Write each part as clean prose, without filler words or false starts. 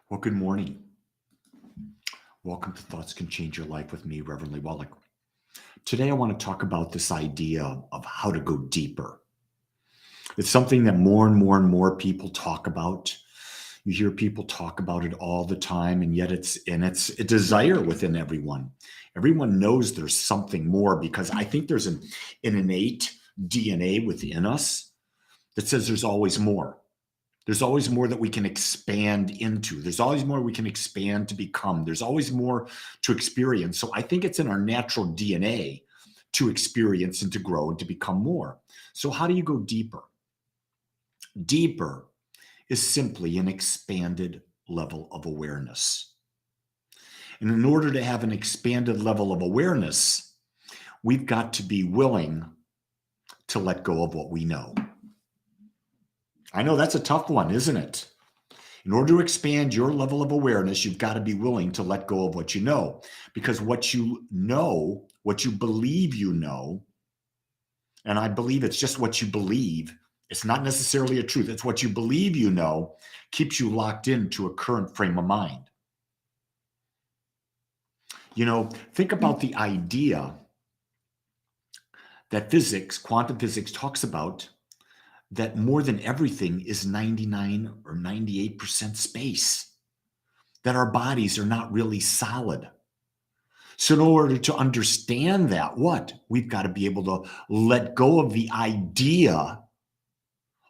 Well, good morning. Welcome to Thoughts Can Change Your Life with me, Reverend Wolak. Today, I want to talk about this idea of how to go deeper. It's something that more and more and more people talk about. You hear people talk about it all the time, and yet it's a desire within everyone. Everyone knows there's something more because I think there's an innate DNA within us that says there's always more. There's always more that we can expand into. There's always more we can expand to become. There's always more to experience. So I think it's in our natural DNA to experience and to grow and to become more. So how do you go deeper? Deeper is simply an expanded level of awareness. And in order to have an expanded level of awareness, we've got to be willing to let go of what we know. I know that's a tough one, isn't it? In order to expand your level of awareness, you've got to be willing to let go of what you know. Because what you know, what you believe you know, and I believe it's just what you believe, it's not necessarily a truth, it's what you believe you know, keeps you locked into a current frame of mind. Think about the idea that quantum physics talks about, that more than everything is 99 or 98% space, that our bodies are not really solid. So in order to understand that, we've got to be able to let go of the idea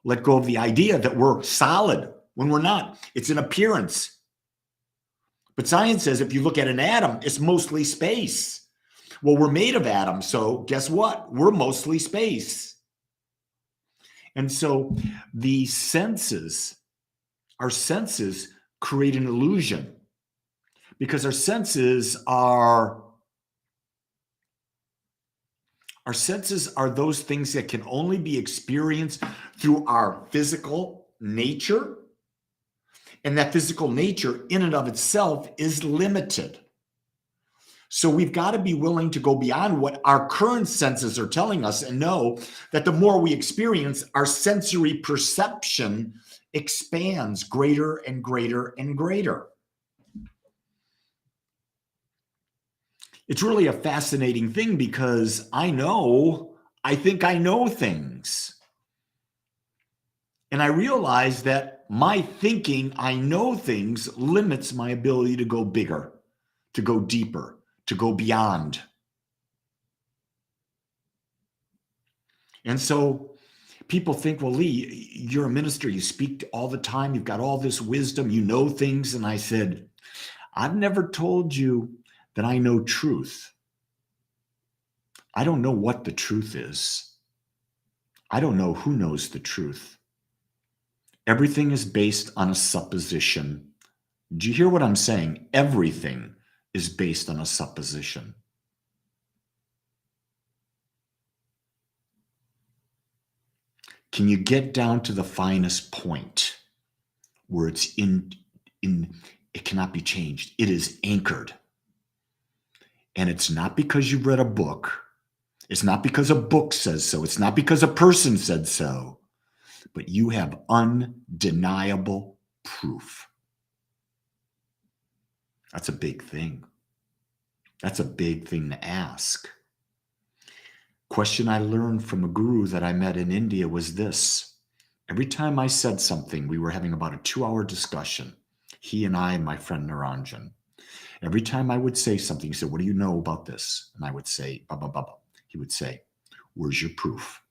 that we're solid when we're not. It's an appearance. But science says if you look at an atom, it's mostly space. Well, we're made of atoms, so guess what? We're mostly space. And so our senses create an illusion, because our senses are those things that can only be experienced through our physical nature. And that physical nature in and of itself is limited. So we've got to be willing to go beyond what our current senses are telling us and know that the more we experience, our sensory perception expands greater and greater and greater. It's really a fascinating thing because I think I know things. And I realize that my thinking I know things limits my ability to go bigger, to go deeper, to go beyond. And so people think, well, Lee, you're a minister, you speak all the time, you've got all this wisdom, you know things. And I said, I've never told you that I know truth. I don't know what the truth is. I don't know who knows the truth. Everything is based on a supposition. Do you hear what I'm saying? Everything is based on a supposition. Can you get down to the finest point where it cannot be changed? It is anchored. And it's not because you read a book. It's not because a book says so. It's not because a person said so. But you have undeniable proof. That's a big thing. That's a big thing to ask. Question I learned from a guru that I met in India was this. Every time I said something, we were having about a 2-hour discussion, he and I and my friend Naranjan. Every time I would say something, he said, what do you know about this? And I would say, blah, blah, blah, blah. He would say, where's your proof?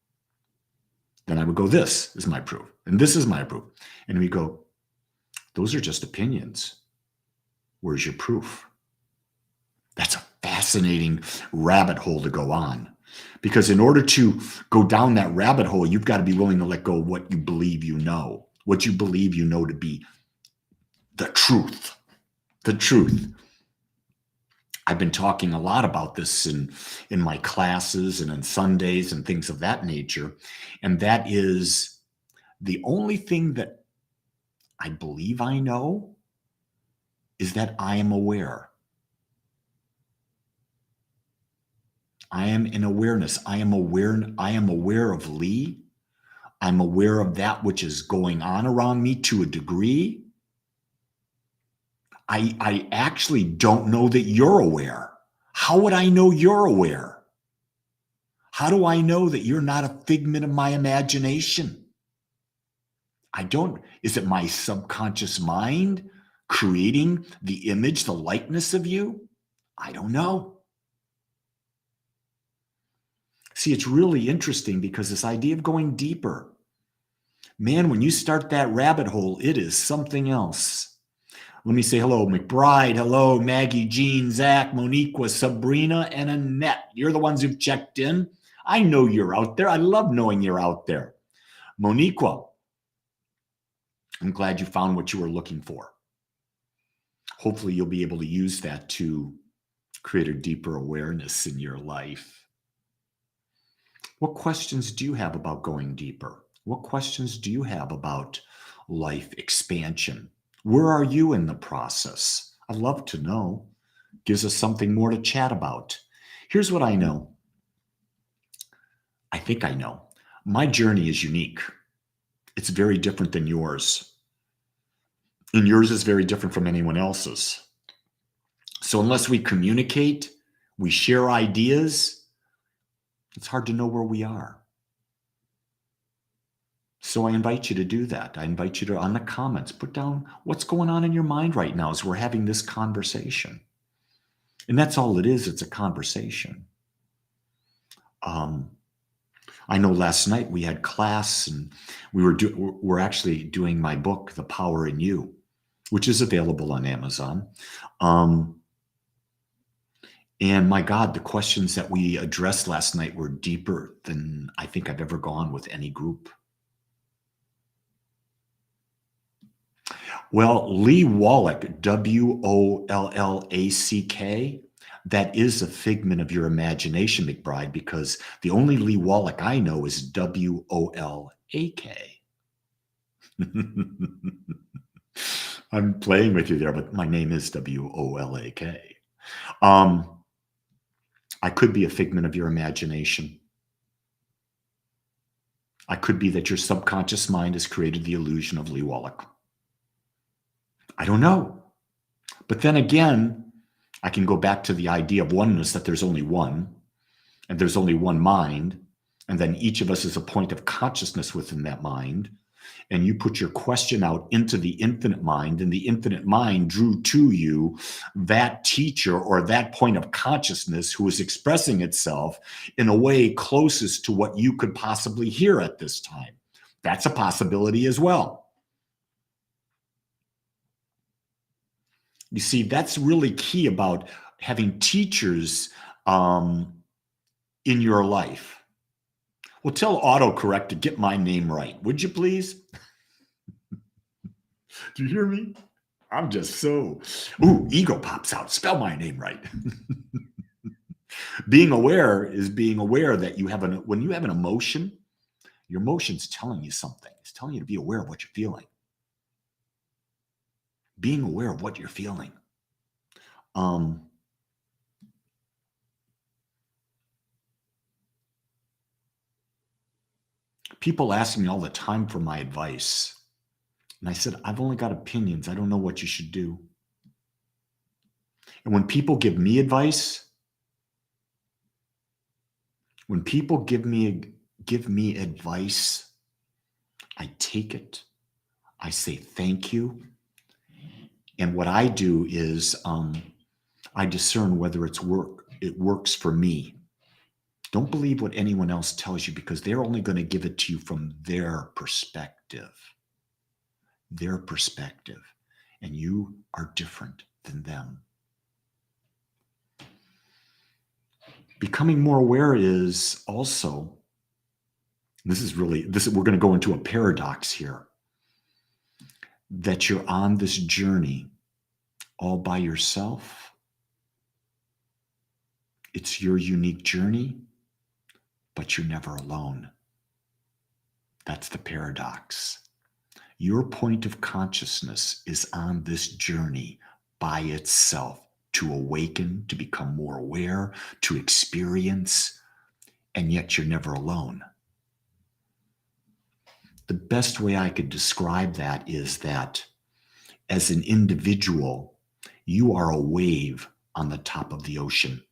Then I would go, this is my proof. And this is my proof. And we go, those are just opinions. Where's your proof? That's a fascinating rabbit hole to go on. Because in order to go down that rabbit hole, you've got to be willing to let go of what you believe you know. What you believe you know to be the truth. The truth. I've been talking a lot about this in my classes and in Sundays and things of that nature. And that is the only thing that I believe I know is that I am aware. I am in awareness. I am aware of Lee. I'm aware of that which is going on around me to a degree. I actually don't know that you're aware. How would I know you're aware? How do I know that you're not a figment of my imagination? I don't. Is it my subconscious mind creating the image, the likeness of you? I don't know. See, it's really interesting because this idea of going deeper, man, when you start that rabbit hole, it is something else. Let me say hello, McBride. Hello, Maggie, Jean, Zach, Moniqua, Sabrina, and Annette. You're the ones who've checked in. I know you're out there. I love knowing you're out there. Moniqua, I'm glad you found what you were looking for. Hopefully, you'll be able to use that to create a deeper awareness in your life. What questions do you have about going deeper? What questions do you have about life expansion? Where are you in the process? I'd love to know. Gives us something more to chat about. Here's what I know. I think I know. My journey is unique. It's very different than yours. And yours is very different from anyone else's. So unless we communicate, we share ideas, it's hard to know where we are. So I invite you to do that. I invite you to, on the comments, put down what's going on in your mind right now as we're having this conversation. And that's all it is. It's a conversation. I know last night we had class and we're actually doing my book, The Power in You, which is available on Amazon. And my God, the questions that we addressed last night were deeper than I think I've ever gone with any group. Well, Lee Wollack, Wollack, that is a figment of your imagination, McBride, because the only Lee Wollack I know is Wolak. I'm playing with you there, but my name is Wolak. I could be a figment of your imagination. I could be that your subconscious mind has created the illusion of Lee Wollack. I don't know. But then again, I can go back to the idea of oneness, that there's only one, and there's only one mind, and then each of us is a point of consciousness within that mind, and you put your question out into the infinite mind, and the infinite mind drew to you that teacher or that point of consciousness who is expressing itself in a way closest to what you could possibly hear at this time. That's a possibility as well. You see, that's really key about having teachers in your life. Well, tell autocorrect to get my name right, would you please? Do you hear me? I'm just so, ego pops out. Spell my name right. Being aware is being aware that when you have an emotion, your emotion's telling you something. It's telling you to be aware of what you're feeling. Being aware of what you're feeling. People ask me all the time for my advice. And I said, I've only got opinions. I don't know what you should do. And when people give me advice, give me advice, I take it. I say thank you. And what I do is I discern whether it works for me. Don't believe what anyone else tells you, because they're only going to give it to you from their perspective. Their perspective. And you are different than them. Becoming more aware is also, we're going to go into a paradox here, that you're on this journey all by yourself. It's your unique journey, but you're never alone. That's the paradox. Your point of consciousness is on this journey by itself to awaken, to become more aware, to experience, and yet you're never alone. The best way I could describe that is that as an individual, You are a wave on the top of the ocean.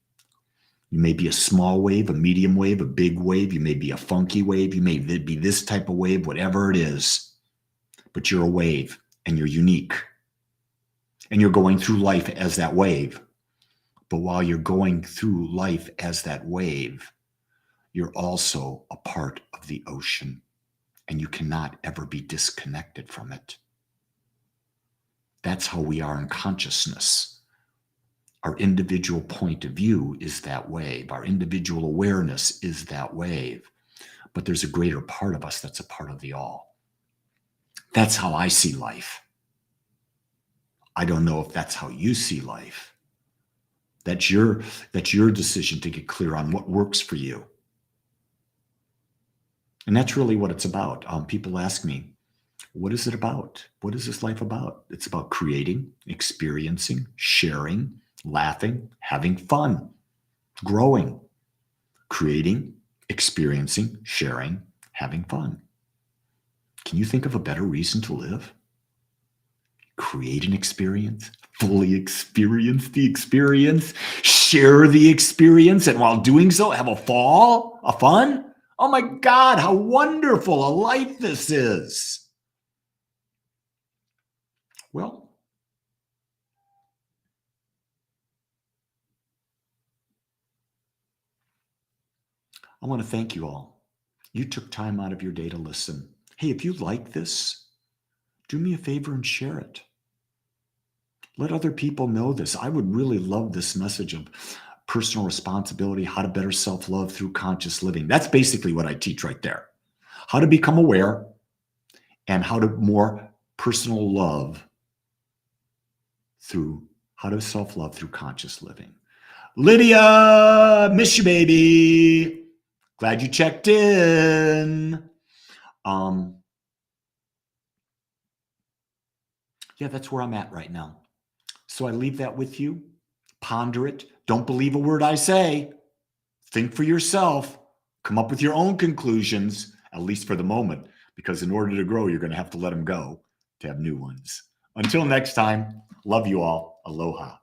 You may be a small wave, a medium wave, a big wave. You may be a funky wave. You may be this type of wave, whatever it is. But you're a wave and you're unique. And you're going through life as that wave. But while you're going through life as that wave, you're also a part of the ocean. And you cannot ever be disconnected from it. That's how we are in consciousness. Our individual point of view is that wave. Our individual awareness is that wave. But there's a greater part of us that's a part of the all. That's how I see life. I don't know if that's how you see life. That's your decision to get clear on what works for you. And that's really what it's about. People ask me, what is it about? What is this life about? It's about creating, experiencing, sharing, laughing, having fun, growing, creating, experiencing, sharing, having fun. Can you think of a better reason to live? Create an experience, fully experience the experience, share the experience, and while doing so, have a fun? Oh my God, how wonderful a life this is. Well, I want to thank you all. You took time out of your day to listen. Hey, if you like this, do me a favor and share it. Let other people know this. I would really love this message of personal responsibility, how to better self-love through conscious living. That's basically what I teach right there. How to become aware and how to more personal love through how to self-love through conscious living. Lydia, miss you, baby. Glad you checked in. Yeah, that's where I'm at right now. So I leave that with you. Ponder it. Don't believe a word I say. Think for yourself. Come up with your own conclusions, at least for the moment, because in order to grow, you're going to have to let them go to have new ones. Until next time, love you all. Aloha.